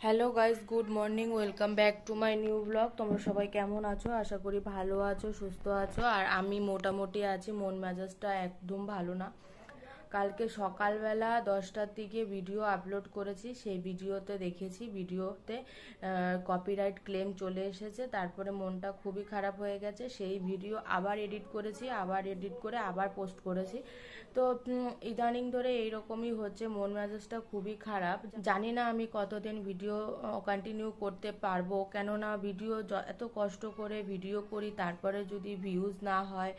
Hello guys, good morning, welcome back to my new blog. তোমরা সবাই কেমন আছো? আশা করি ভালো আছো, সুস্থ আছো। আর আমি মোটামুটি আছি, মন মেজাজটা একদম ভালো না। কালকে সকালবেলা 10টার দিকে ভিডিও আপলোড করেছি, সেই ভিডিওতে দেখেছি ভিডিওতে কপিরাইট ক্লেম চলে এসেছে। তারপরে মনটা খুবই খারাপ হয়ে গেছে। সেই ভিডিও আবার এডিট করেছি, আবার এডিট করে আবার পোস্ট করেছি। তো ইদানিং ধরে এইরকমই হচ্ছে, মন মেজাজটা খুবই খারাপ। জানি না আমি কতদিন ভিডিও কন্টিনিউ করতে পারবো, কেননা ভিডিও এত কষ্ট করে ভিডিও করি, তারপরে যদি ভিউজ না হয়,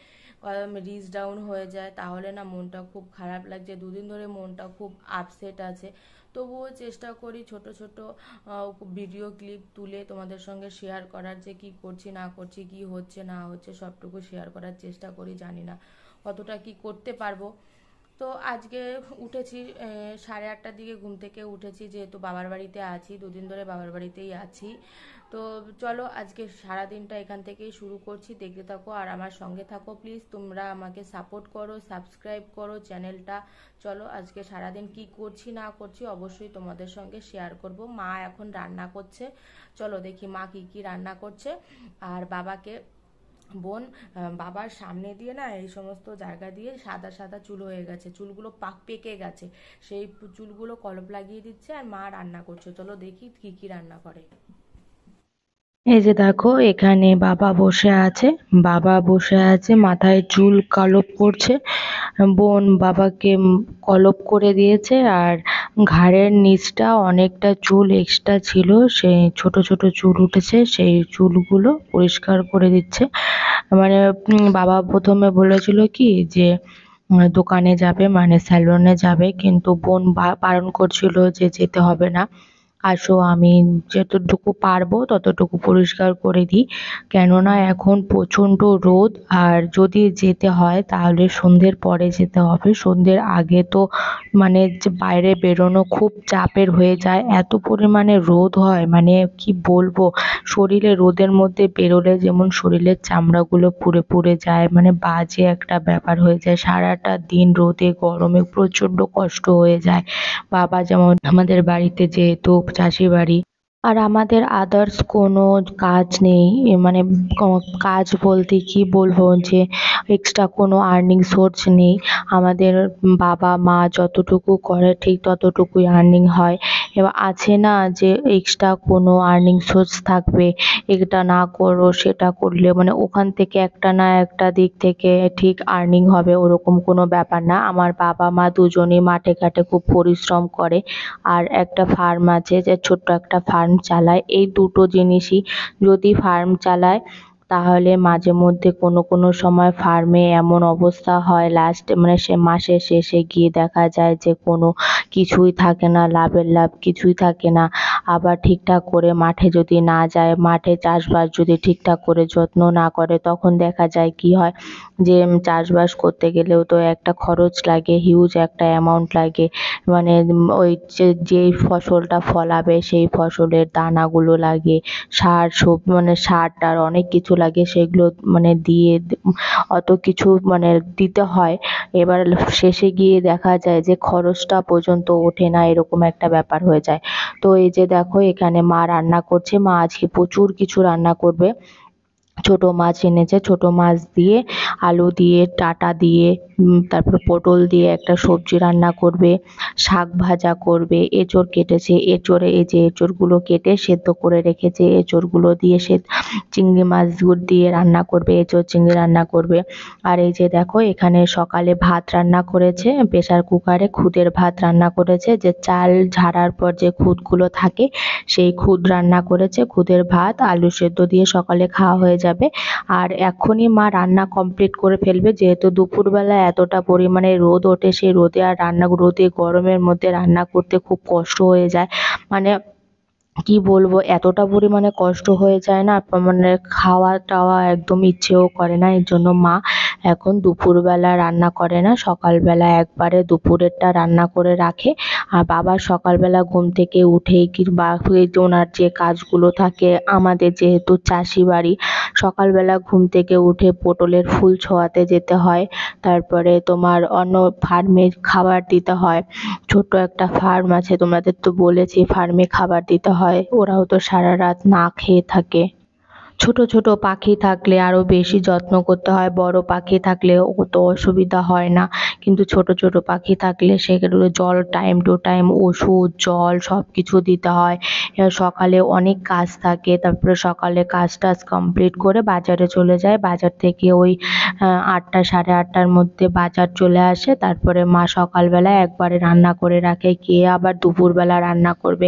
রিচ ডাউন হয়ে যায়, তাহলে না মনটা খুব খারাপ লাগছে। দুদিন ধরে মনটা খুব আপসেট আছে। তবুও চেষ্টা করি ছোট ছোট ভিডিও ক্লিপ তুলে তোমাদের সঙ্গে শেয়ার করার, যে কি করছি না করছি, কি হচ্ছে না হচ্ছে, সবটুকু শেয়ার করার চেষ্টা করি। জানি না কতটা কি করতে পারবো। তো আজকে উঠেছি 8:30টার দিকে, ঘুম থেকে উঠেছি, যেহেতু বাবার বাড়িতে আছি, দুদিন ধরে বাবার বাড়িতেই আছি। তো চলো আজকে সারাদিনটা এখান থেকেই শুরু করছি, দেখতে থাকো আর আমার সঙ্গে থাকো। প্লিজ তোমরা আমাকে সাপোর্ট করো, সাবস্ক্রাইব করো চ্যানেলটা। চলো আজকে সারাদিন কি করছি না করছি অবশ্যই তোমাদের সঙ্গে শেয়ার করব। মা এখন রান্না করছে, চলো দেখি মা কি কি রান্না করছে। আর বোন বাবার সামনে দিয়ে না এই সমস্ত জায়গা দিয়ে সাদা সাদা চুল হয়ে গেছে, চুলগুলো পেকে গেছে, সেই চুলগুলো কলপ লাগিয়ে দিচ্ছে। আর মা রান্না করছে, চলো দেখি কি কি রান্না করে। এই যে দেখো এখানে বাবা বসে আছে, মাথায় চুল কলপ করছে। বোন বাবাকে কলপ করে দিয়েছে। আর ঘাড়ের নিচটা অনেকটা চুল এক্সট্রা ছিল, সেই ছোট ছোট চুল উঠেছে, সেই চুলগুলো পরিষ্কার করে দিচ্ছে। মানে বাবা প্রথমে বলেছিল কি যে দোকানে যাবে, মানে স্যালনে যাবে, কিন্তু বোন বারণ করছিল যে যেতে হবে না, আসো আমি যতটুকু পারবো ততটুকু পরিষ্কার করে দিই। কেননা এখন প্রচণ্ড রোদ, আর যদি যেতে হয় তাহলে সন্ধ্যের পরে যেতে হবে। সন্ধ্যের আগে তো মানে যে বাইরে বেরোনো খুব চাপের হয়ে যায়, এত পরিমাণে রোদ হয়, মানে কি বলবো, শরীরে রোদের মধ্যে বেরোলে যেমন শরীরের চামড়াগুলো পুড়ে পুড়ে যায়, মানে বাজে একটা ব্যাপার হয়ে যায়। সারাটা দিন রোদে গরমে প্রচণ্ড কষ্ট হয়ে যায়। বাবা যেমন আমাদের বাড়িতে যেহেতু চাষি বাড়ি, আর আমাদের আদার্স কোনো কাজ নেই, মানে কাজ বলতে কি বলবো, যে এক্সট্রা কোনো আর্নিং সোর্স নেই। আমাদের বাবা মা যতটুকু করে ঠিক ততটুকুই আর্নিং হয়। এবার আছে না যে এক্সট্রা কোনো আর্নিং সোর্স থাকবে, এটা না করো সেটা করলে মানে ওখান থেকে একটা না একটা দিক থেকে ঠিক আর্নিং হবে, ওরকম কোনো ব্যাপার না। আমার বাবা মা দুজনেই মাঠে ঘাটে খুব পরিশ্রম করে, আর একটা ফার্ম আছে, যে ছোট্ট একটা ফার্ম চালায়। এই দুটো জিনিসই, যদি ফার্ম চালায় তাহলে মাঝে মধ্যে কোনো কোনো সময় ফার্মে এমন অবস্থা হয়, লাস্টে মানে সে মাসের শেষে গিয়ে দেখা যায় যে কোনো কিছুই থাকে না, লাভের লাভ কিছুই থাকে না। আবার ঠিকঠাক করে মাঠে যদি না যায়, মাঠে চাষবাস যদি ঠিকঠাক করে যত্ন না করে, তখন দেখা যায় কি হয় যে চাষবাস করতে গেলেও তো একটা খরচ লাগে, হিউজ একটা অ্যামাউন্ট লাগে। মানে ওই যেই ফসলটা ফলাবে সেই ফসলের দানাগুলো লাগে, মানে সার টার অনেক কিছু লাগে, সেগুলো মানে দিয়ে অত কিছু মানে দিতে হয়। এবার শেষে গিয়ে দেখা যায় যে খরচটা পর্যন্ত ওঠে না, এরকম একটা ব্যাপার হয়ে যায়। তো এই যে দেখো এখানে মা রান্না করছে, মা আজকে প্রচুর কিছু রান্না করবে। ছোট মাছ এনেছে, ছোট মাছ দিয়ে আলু দিয়ে ডাঁটা দিয়ে তারপর পটল দিয়ে একটা সবজি রান্না করবে, শাক ভাজা করবে, এঁচোড় কেটেছে, এঁচোড়ে এই যে এঁচোড়গুলো কেটে সেদ্ধ করে রেখেছে, এঁচোড়গুলো দিয়ে সে চিংড়ি মাছ দিয়ে রান্না করবে, এঁচোড় চিংড়ি রান্না করবে। আর এই যে দেখো এখানে সকালে ভাত রান্না করেছে, প্রেসার কুকারে খুদের ভাত রান্না করেছে, যে চাল ঝাড়ার পর যে খুদগুলো থাকে সেই খুদ রান্না করেছে, খুদের ভাত আলু সেদ্ধ দিয়ে সকালে খাওয়া হয়ে যাবে। আর এখনই মা রান্না কমপ্লিট করে ফেলবে, যেহেতু দুপুরবেলা এতটা পরিমাণে রোদ ওঠে, সেই রোদে আর রোদে গরমের মধ্যে রান্না করতে খুব কষ্ট হয়ে যায়। মানে কি বলবো, এতটা পরিমাণে কষ্ট হয়ে যায় না, মানে খাওয়া টাওয়া একদম ইচ্ছেও করে না। এর জন্য মা এখন দুপুরবেলা রান্না করে না, সকালবেলা একবারে দুপুরেরটা রান্না করে রাখে। আর বাবা সকালবেলা ঘুম থেকে উঠেই বা ওনার যে কাজগুলো থাকে, আমাদের যেহেতু চাষি বাড়ি, সকালবেলা ঘুম থেকে উঠে পটলের ফুল ছোঁয়াতে যেতে হয়, তারপরে তোমার অন্য ফার্মে খাবার দিতে হয়। ছোট্ট একটা ফার্ম আছে, তোমাদের তো বলেছি, ফার্মে খাবার দিতে হয়। ওরাও তো সারা রাত না খেয়ে থাকে। ছোট ছোট পাখি থাকলে আরো বেশি যত্ন করতে হয়, বড় পাখি থাকলে অত অসুবিধা হয় না, কিন্তু ছোট ছোট পাখি থাকলে সেগুলো জল টাইম টু টাইম, ওষুধ, জল সবকিছু দিতে হয়। এবার সকালে অনেক কাজ থাকে, তারপরে সকালে কাজ টাজ কমপ্লিট করে বাজারে চলে যায়। বাজার থেকে ওই 8টা সাড়ে 8টার মধ্যে বাজার চলে আসে। তারপরে মা সকালবেলা একবারে রান্না করে রাখে, কে আবার দুপুরবেলা রান্না করবে।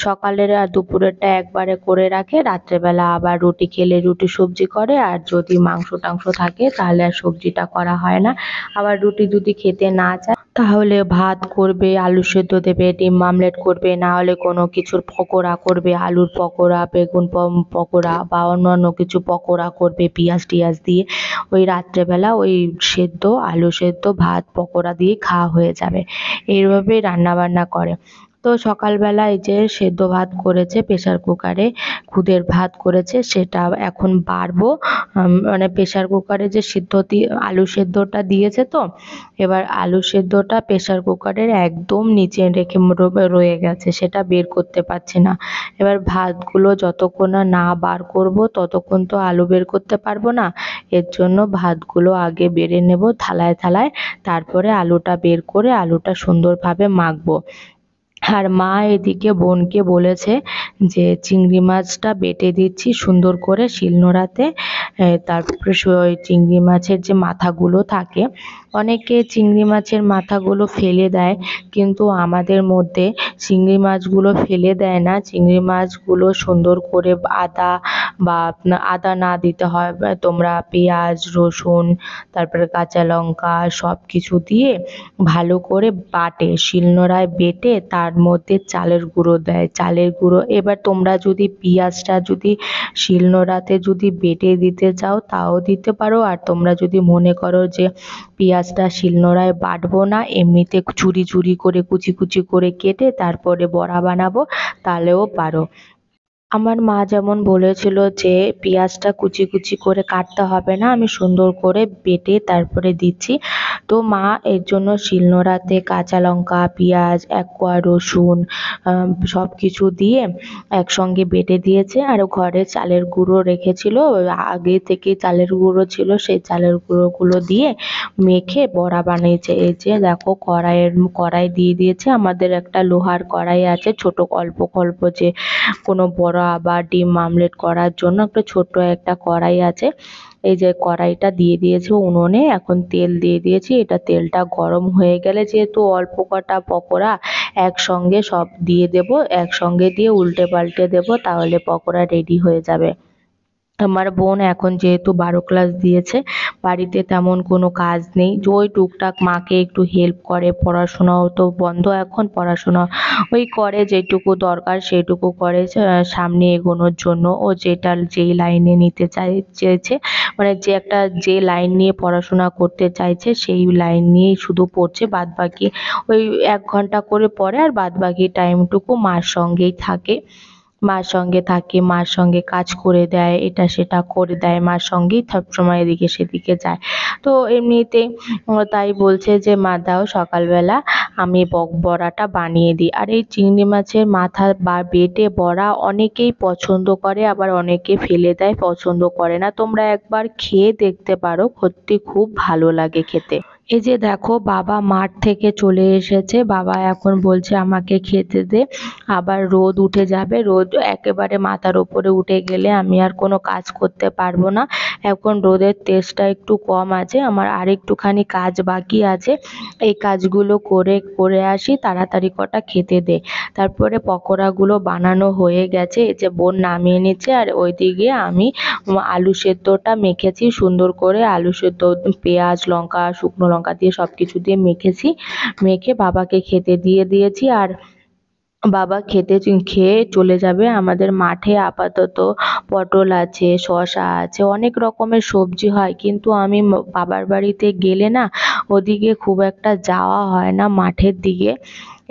সকালের আর দুপুরেরটা একবারে করে রাখে, রাত্রেবেলা আবার রুটি খেলে রুটি সবজি করে, আর যদি মাংস টাংস থাকে তাহলে আর সবজিটা করা হয় না। আবার রুটি যদি খেতে না চায় তাহলে ভাত করবে, আলু সেদ্ধ দেবে, ডিম আমলেট করবে, না হলে কোনো কিছুর পকোড়া করবে, আলুর পকোড়া, বেগুন পকোড়া বা অন্যান্য কিছু পকোড়া করবে পেঁয়াজ টিয়াজ দিয়ে। ওই রাত্রেবেলা ওই সেদ্ধ আলু সেদ্ধ ভাত পকোড়া দিয়ে খাওয়া হয়ে যাবে। এইভাবেই রান্না বান্না করে। তো সকালবেলা এই যে সেদ্ধ ভাত করেছে প্রেসার কুকারে, খুদের ভাত করেছে, সেটা এখন বাড়বো। মানে প্রেসার কুকারে যে আলু সেদ্ধটা দিয়েছে, তো এবার আলু সেদ্ধটা প্রেসার কুকারের একদম নিচে রেখে রয়ে গেছে, সেটা বের করতে পারছি না। এবার ভাতগুলো যতক্ষণ না বার করব ততক্ষণ তো আলু বের করতে পারবো না। এর জন্য ভাতগুলো আগে বেড়ে নেব থালায় থালায়, তারপরে আলুটা বের করে আলুটা সুন্দরভাবে মাখবো। আর মা এদিকে বোনকে বলেছে যে চিংড়ি মাছটা বেটে দিচ্ছি সুন্দর করে শিলনোড়াতে। তারপরে ওই চিংড়ি মাছের যে মাথাগুলো থাকে, অনেকে চিংড়ি মাছের মাথাগুলো ফেলে দেয়, কিন্তু আমাদের মধ্যে চিংড়ি মাছগুলো ফেলে দেয় না। চিংড়ি মাছগুলো সুন্দর করে আদা না দিতে হয়, তোমরা পেঁয়াজ রসুন তারপরে কাঁচা লঙ্কা সব কিছু দিয়ে ভালো করে বাটে, শিলনোড়ায় বেটে তার মধ্যে চালের গুঁড়ো দেয়, চালের গুঁড়ো। এবার তোমরা যদি পেঁয়াজটা যদি শিলনোড়াতে যদি বেটে দিতে চাও তাও দিতে পারো, আর তোমরা যদি মনে করো যে পেঁয়াজটা শিলনোড়ায় বাটবো না, এমনিতে চুরি চুরি করে কুচি কুচি করে কেটে তারপরে বড়া বানাবো, তাহলেও পারো। আমার মা যেমন বলেছিল যে পেঁয়াজটা কুচি কুচি করে কাটতে হবে না, আমি সুন্দর করে বেটে তারপরে দিচ্ছি। তো মা এর জন্য শিলনোড়াতে কাঁচা লঙ্কা, পেঁয়াজ, এক কোয়া রসুন সব কিছু দিয়ে একসঙ্গে বেটে দিয়েছে। আর ঘরে চালের গুঁড়ো রেখেছিল, আগে থেকে চালের গুঁড়ো ছিল, সেই চালের গুঁড়োগুলো দিয়ে মেখে বড়া বানিয়েছে। এই যে দেখো কড়াই দিয়ে দিয়েছে, আমাদের একটা লোহার কড়াই আছে, ছোট অল্প অল্প, যে কোনো বড়া বা ডিম আমলেট করার জন্য একটা ছোট্ট একটা কড়াই আছে। এই যে কড়াইটা দিয়ে দিয়েছি উনুনে, এখন তেল দিয়ে দিয়েছি। এটা তেলটা গরম হয়ে গেলে, যেহেতু অল্প কটা পকোড়া, একসঙ্গে সব দিয়ে দেব, একসঙ্গে দিয়ে উল্টে পাল্টে দেব, তাহলে পকোড়া রেডি হয়ে যাবে। আমার বোন এখন যেহেতু 12 ক্লাস দিয়েছে, বাড়িতে তেমন কোনো কাজ নেই, যে ওই টুকটাক মাকে একটু হেল্প করে, পড়াশোনাও তো বন্ধ এখন, পড়াশোনা ওই করে যেটুকু দরকার সেটুকু করে, সামনে এগোনোর জন্য। ও যেই লাইনে নিতে চেয়েছে, মানে যে লাইন নিয়ে পড়াশোনা করতে চাইছে সেই লাইন নিয়েই শুধু পড়ছে, বাদবাকি ওই 1 ঘন্টা করে পড়ে, আর বাদবাকি টাইমটুকু মার সঙ্গেই থাকে। মার সঙ্গে থাকে, মার সঙ্গে কাজ করে দেয়, এটা সেটা করে দেয়, মার সঙ্গেই সবসময় এদিকে সেদিকে যায়। তো এমনিতেই তাই বলছে যে মা দাও সকালবেলা আমি বড়াটা বানিয়ে দিই। আর এই চিংড়ি মাছের মাথা বেটে বড়া অনেকেই পছন্দ করে, আবার অনেকে ফেলে দেয়, পছন্দ করে না। তোমরা একবার খেয়ে দেখতে পারো, সত্যি খুব ভালো লাগে খেতে। এই যে দেখো বাবা মাঠ থেকে চলে এসেছে, বাবা এখন বলছে আমাকে খেতে দে। আবার রোদ উঠে যাবে, রোদ একেবারে মাথার উপরে উঠে গেলে আমি আর কোনো কাজ করতে পারবো না। এখন রোদের তেজটা একটু কম আছে, আমার আর একটুখানি কাজ বাকি আছে, এই কাজগুলো করে আসি, তাড়াতাড়ি কটা খেতে দে। তারপরে পকোড়াগুলো বানানো হয়ে গেছে, এই যে বোন নামিয়ে নিচ্ছে, আর ওইদিকে আমি আলু সেদ্ধটা মেখেছি সুন্দর করে, আলু সেদ্ধ পেঁয়াজ লঙ্কা শুকনো লঙ্কা দিয়ে সব কিছু দিয়ে মেখেছি, মেখে বাবাকে খেতে দিয়ে দিয়েছি। আর বাবা খেয়ে চলে যাবে। আমাদের মাঠে আপাতত পটল আছে, শসা আছে, অনেক রকমের সবজি হয়, কিন্তু আমি বাবার বাড়িতে গেলে না ওদিকে খুব একটা যাওয়া হয় না মাঠের দিকে,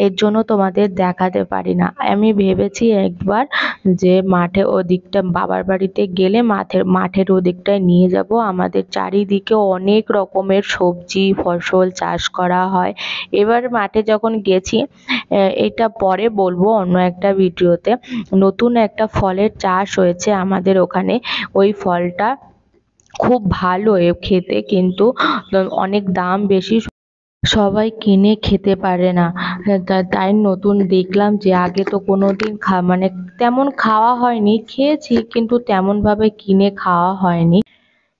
এর জন্য তোমাদের দেখাতে পারি না। আমি ভেবেছি একবার যে মাঠে ওদিকটা বাবার বাড়িতে গেলে মাঠের ওদিকটায় নিয়ে যাব। আমাদের চারিদিকে অনেক রকমের সবজি ফসল চাষ করা হয়। এবার মাঠে যখন গেছি, এটা পরে বলবো অন্য একটা ভিডিওতে, নতুন একটা ফলের চাষ হয়েছে আমাদের ওখানে। ওই ফলটা খুব ভালো খেতে, কিন্তু অনেক দাম বেশি, সবাই কিনে খেতে পারে না। তাই নতুন দেখলাম যে আগে তো কোনোদিন মানে তেমন খাওয়া হয়নি, খেয়েছি কিন্তু তেমন ভাবে কিনে খাওয়া হয়নি।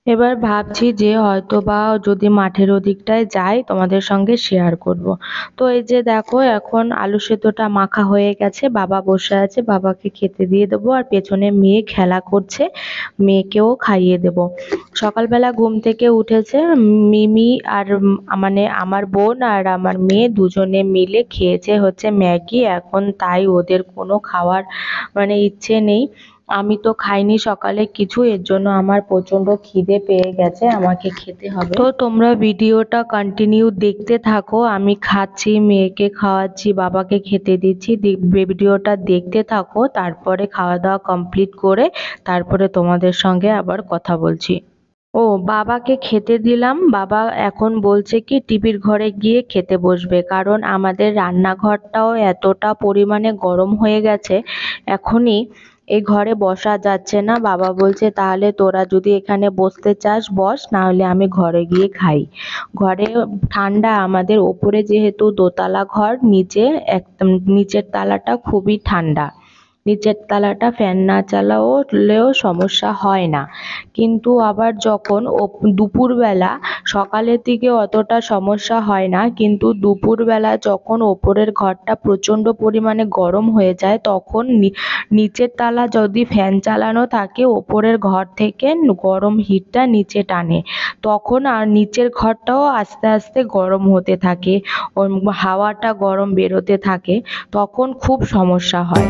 এবার ভাবছি যে হয়তো বা যদি মাঠের ওদিকটায় যাই তোমাদের সঙ্গে শেয়ার করব। তো এই যে দেখো এখন আলু সেদ্ধটা মাখা হয়ে গেছে, বাবা বসে আছে, বাবাকে খেতে দিয়ে দেবো, আর পেছনে মেয়ে খেলা করছে, মেয়েকেও খাইয়ে দেব। সকালবেলা ঘুম থেকে উঠেছে মিমি আর মানে আমার বোন আর আমার মেয়ে দুজনে মিলে খেয়েছে হচ্ছে ম্যাগি। এখন তাই ওদের কোনো খাওয়ার মানে ইচ্ছে নেই। আমি তো খাইনি সকালে কিছু, এর জন্য আমার প্রচন্ড খিদে পেয়ে গেছে, আমাকে খেতে হবে। তো তোমরা ভিডিওটা কন্টিনিউ দেখতে থাকো, আমি খাচ্ছি, মেয়েকে খাওয়াচ্ছি, বাবাকে খেতে দিচ্ছি, ভিডিওটা দেখতে থাকো, তারপরে খাওয়া দাওয়া কমপ্লিট করে তারপরে তোমাদের সঙ্গে আবার কথা বলছি। ও বাবাকে খেতে দিলাম, বাবা এখন বলছে কি টিভির ঘরে গিয়ে খেতে বসবে, কারণ আমাদের রান্নাঘরটাও এতটা পরিমাণে গরম হয়ে গেছে, এখনই এই ঘরে বসা যাচ্ছে না। বাবা বলছে তাহলে তোরা যদি এখানে বসতে চাস বস, না হলে আমি ঘরে গিয়ে খাই। ঘরে ঠান্ডা, আমাদের ওপরে যেহেতু দোতলা ঘর, নিচে একদম নিচের তালাটা খুবই ঠান্ডা, নিচের তালাটা ফ্যান না চালালেও সমস্যা হয় না, কিন্তু আবার যখন দুপুরবেলা, সকালের দিকে অতটা সমস্যা হয় না, কিন্তু দুপুরবেলা যখন ওপরের ঘরটা প্রচণ্ড পরিমাণে গরম হয়ে যায়, তখন নিচের তালা যদি ফ্যান চালানো থাকে ওপরের ঘর থেকে গরম হিটটা নিচে টানে, তখন আর নিচের ঘরটাও আস্তে আস্তে গরম হতে থাকে, হাওয়াটা গরম বেরোতে থাকে, তখন খুব সমস্যা হয়।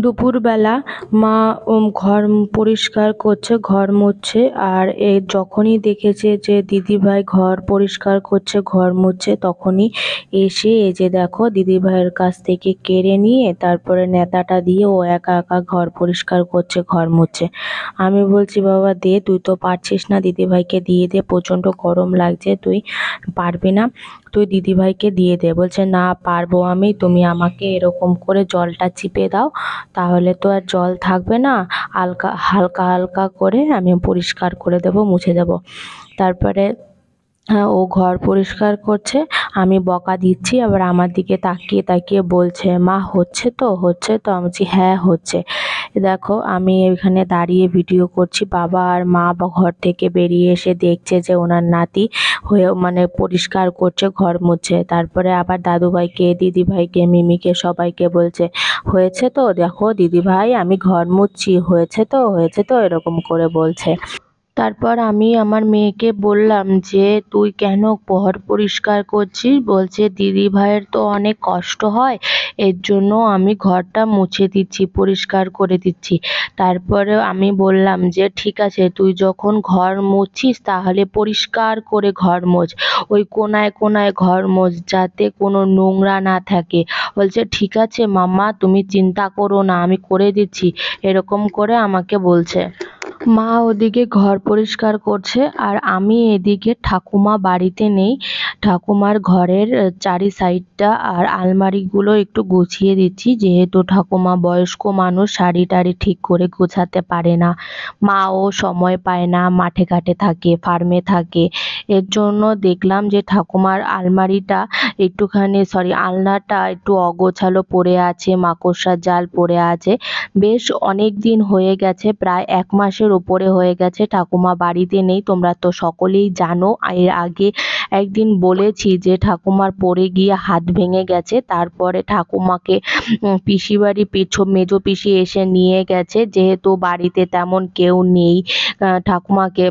দুপুরবেলা মা ঘর পরিষ্কার করছে, ঘর মুছছে, আর যখনই দেখেছে যে দিদিভাই ঘর পরিষ্কার করছে, ঘর মুছছে, তখনই এসে এই যে দেখো দিদিভাইয়ের কাছ থেকে কেড়ে নিয়ে তারপরে নেতাটা দিয়ে ও একা একা ঘর পরিষ্কার করছে, ঘর মুছছে। আমি বলছি বাবা দে, তুই তো পারছিস না, দিদিভাইকে দিয়ে দে, প্রচণ্ড গরম লাগছে, তুই পারবি না, তুই দিদিভাইকে দিয়ে দে। বলছে না পারবো আমি, তুমি আমাকে এরকম করে জলটা চিপে দাও, তাহলে তো আর জল থাকবে না, হালকা হালকা হালকা করে আমি পরিষ্কার করে দেব, মুছে দেব। তারপরে ও ঘর পরিষ্কার করছে, আমি বকা দিচ্ছি, আবার আমার দিকে তাকিয়ে তাকিয়ে বলছে মা হচ্ছে তো, হচ্ছে তো। আমি বলছি হ্যাঁ হচ্ছে। দেখো আমি এখানে দাঁড়িয়ে ভিডিও করছি, বাবা আর মা ঘর থেকে বেরিয়ে এসে দেখছে যে ওনার নাতি হয়ে মানে পরিষ্কার করছে, ঘর মুছছে। তারপরে আবার দাদুভাইকে, দিদিভাইকে, মিমিকে সবাইকে বলছে হয়েছে তো, দেখো দিদিভাই আমি ঘর মুছছি, হয়েছে তো, হয়েছে তো, এরকম করে বলছে। তারপর আমি আমার মেয়েকে বললাম যে তুই কেন ঘর পরিষ্কার করছিস? বলছে দিদি ভাইয়ের তো অনেক কষ্ট হয়, এর জন্য আমি ঘরটা মুছে দিচ্ছি, পরিষ্কার করে দিচ্ছি। তারপরে আমি বললাম যে ঠিক আছে, তুই যখন ঘর মুছছিস তাহলে পরিষ্কার করে ঘর মোছ, ওই কোনায় কোনায় ঘর মোছ, যাতে কোনো নোংরা না থাকে। বলছে ঠিক আছে মাম্মা, তুমি চিন্তা করো না, আমি করে দিচ্ছি, এরকম করে আমাকে বলছে। মা ওদিকে ঘর পরিষ্কার করছে আর আমি এদিকে ঠাকুমা বাড়িতে নেই, ঠাকুমার ঘরের চারি সাইডটা আর আলমারিগুলো একটু গুছিয়ে দিচ্ছি, যেহেতু ঠাকুমা বয়স্ক মানুষ, শাড়ি টাড়ি ঠিক করে গোছাতে পারে না, মাও সময় পায় না, মাঠে ঘাটে থাকে, ফার্মে থাকে। এর জন্য দেখলাম যে ঠাকুমার আলমারিটা একটুখানি আলনাটা একটু অগোছালো পড়ে আছে, মাকড়সার জাল পড়ে আছে। বেশ অনেক দিন হয়ে গেছে, প্রায় 1 মাসের উপরে হয়ে গেছে ঠাকুমা বাড়িতে নেই। তোমরা তো সকলেই জানো, এর আগে একদিন বলেছি যে ঠাকুমার পড়ে গিয়ে হাত ভেঙে গেছে। তারপরে ঠাকুমাকে পিসি বাড়ি মেজো পিসি এসে নিয়ে গেছে, যেহেতু বাড়িতে তেমন কেউ নেই। ঠাকুমাকে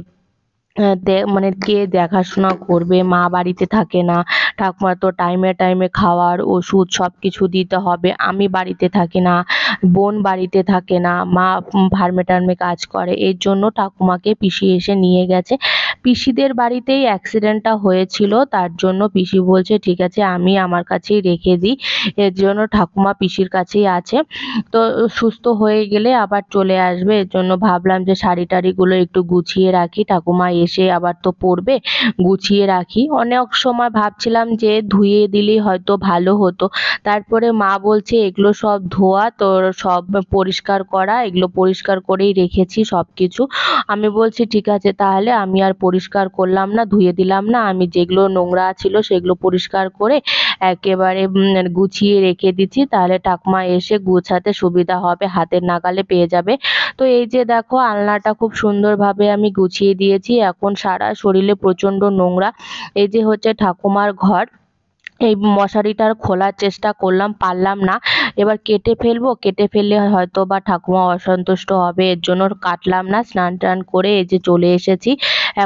মানে কে দেখাশোনা করবে, মা বাড়িতে থাকে না, ঠাকুমার তো টাইমে টাইমে খাওয়ার ওষুধ সব কিছু দিতে হবে, আমি বাড়িতে থাকি না, বোন বাড়িতে থাকে না, মা ফার্মে টার্মে কাজ করে। এর জন্য ঠাকুমাকে পিসি এসে নিয়ে গেছে। পিসিদের বাড়িতেই অ্যাক্সিডেন্টটা হয়েছিল, তার জন্য পিসি বলছে ঠিক আছে আমি আমার কাছেই রেখে দিই। এর জন্য ঠাকুমা পিসির কাছেই আছে, তো সুস্থ হয়ে গেলে আবার চলে আসবে। এর জন্য ভাবলাম যে শাড়ি টাড়িগুলো একটু গুছিয়ে রাখি, ঠাকুমা এসে আবার তো পরবে, গুছিয়ে রাখি। অনেক সময় ভাবছিলাম যে ধুয়ে দিলেই হয়তো ভালো হতো, তারপরে মা বলছে এগুলো সব ধোয়া, তোর সব পরিষ্কার করা, এগুলো পরিষ্কার করেই রেখেছি সব কিছু। আমি বলছি ঠিক আছে, তাহলে আমি আর পরিষ্কার করলাম না, ধুয়ে দিলাম না, আমি যেগুলো নোংরা ছিল সেগুলো পরিষ্কার করে একেবারে গুছিয়ে রেখে দিচ্ছি, তাহলে ঠাকুমা এসে গুছাতে সুবিধা হবে, হাতের নাগালে পেয়ে যাবে। তো এই যে দেখো আলনাটা খুব সুন্দরভাবে আমি গুছিয়ে দিয়েছি, এখন সারা শরীরে প্রচন্ড নোংরা। এই যে হচ্ছে ঠাকুমার ঘর, এই মশারিটার খোলার চেষ্টা করলাম, পারলাম না। এবার কেটে ফেলবো, কেটে ফেললে হয়তো বা ঠাকুমা অসন্তুষ্ট হবে, এর জন্য কাটলাম না। স্নান টান করে এই যে চলে এসেছি,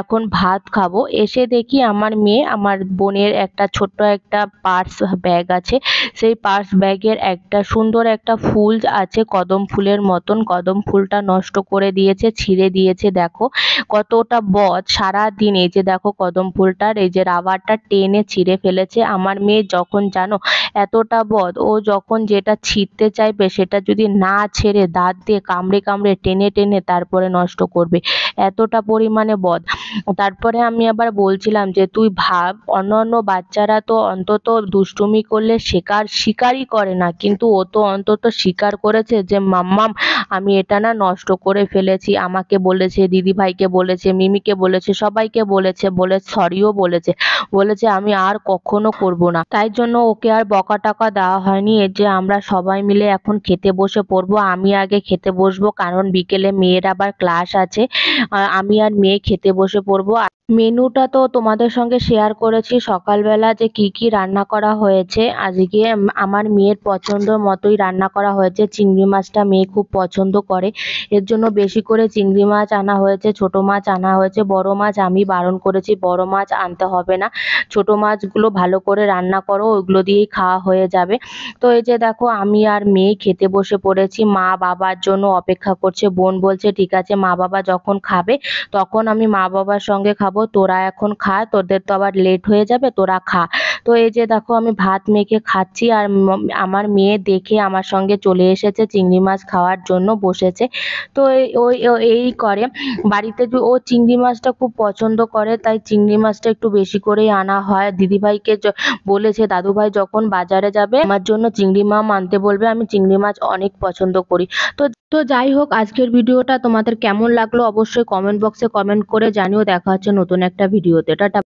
এখন ভাত খাবো। এসে দেখি আমার মেয়ে, আমার বোনের একটা ছোট্ট একটা পার্স ব্যাগ আছে, সেই পার্স ব্যাগের একটা সুন্দর একটা ফুল আছে, কদম ফুলের মতন, কদম ফুলটা নষ্ট করে দিয়েছে, ছিঁড়ে দিয়েছে। দেখো কতটা বদ, সারা দিন এই যে দেখো কদম ফুলটার এই যে রাবারটা টেনে ছিঁড়ে ফেলেছে। আমার মেয়ে যখন জানো এতটা বদ, ও যখন যেটা ছিঁড়তে চাইবে সেটা যদি না ছেড়ে দাঁত দিয়ে কামড়ে কামড়ে টেনে টেনে তারপরে নষ্ট করবে, এতটা পরিমাণে বদ। তারপরে আমি আবার বলছিলাম যে তুই ভাব, অন্যান্য বাচ্চারা তো অন্তত দুষ্টুমি করলে স্বীকারই করে না, কিন্তু ও তো অন্তত স্বীকার করেছে যে মাম্মাম আমি এটা না নষ্ট করে ফেলেছি, আমাকে বলেছে, দিদি ভাইকে বলেছে, মিমিকে বলেছে, সবাইকে বলেছে, বলে সরিও বলেছে, বলেছে আমি আর কখনো করব না। তাই জন্য ওকে আর বকা টকা দেওয়া হয়নি। এর যে আমরা সবাই মিলে এখন খেতে বসে পড়বো, আমি আগে খেতে বসবো, কারণ বিকেলে মেয়ের আবার ক্লাস আছে। আমি আর মেয়ে খেতে বসে পড়বো। মেনুটা তো তোমাদের সঙ্গে শেয়ার করেছি সকালবেলা, যে কি কি রান্না করা হয়েছে। আজকে আমার মেয়ের পছন্দ মতোই রান্না করা হয়েছে। চিংড়ি মাছটা মেয়ে খুব পছন্দ করে, এর জন্য বেশি করে চিংড়ি মাছ আনা হয়েছে, ছোট মাছ আনা হয়েছে। বড় মাছ আমি বারণ করেছি, বড় মাছ আনতে হবে না, ছোট মাছগুলো ভালো করে রান্না করো, ওইগুলো দিয়েই খাওয়া হয়ে যাবে। তো এই যে দেখো আমি আর মেয়ে খেতে বসে পড়েছি, মা বাবার জন্য অপেক্ষা করছে। বোন বলছে ঠিক আছে মা বাবা যখন খাবে তখন আমি মা বাবার সঙ্গে খাবো, তোরা এখন খা, তোদের তো আবার লেট হয়ে যাবে, তোরা খা। তো এই যে দেখো আমি ভাত মেখে খাচ্ছি, আর আমার মেয়ে দেখে আমার সঙ্গে চলে এসেছে, চিংড়ি মাছ খাওয়ার জন্য বসেছে। তো এই করে বাড়িতে, যে ও চিংড়ি মাছটা খুব পছন্দ করে, তাই চিংড়ি মাছটা একটু বেশি করেই আনা হয়। দিদিভাইকে বলেছে দাদুভাই যখন বাজারে যাবে আমার জন্য চিংড়ি মাছ আনতে বলবে, আমি চিংড়ি মাছ অনেক পছন্দ করি। তো যাই হোক, আজকের ভিডিওটা তোমাদের কেমন লাগলো অবশ্যই কমেন্ট বক্সে কমেন্ট করে জানিও। দেখা হচ্ছে নতুন একটা ভিডিওতে। টাটা।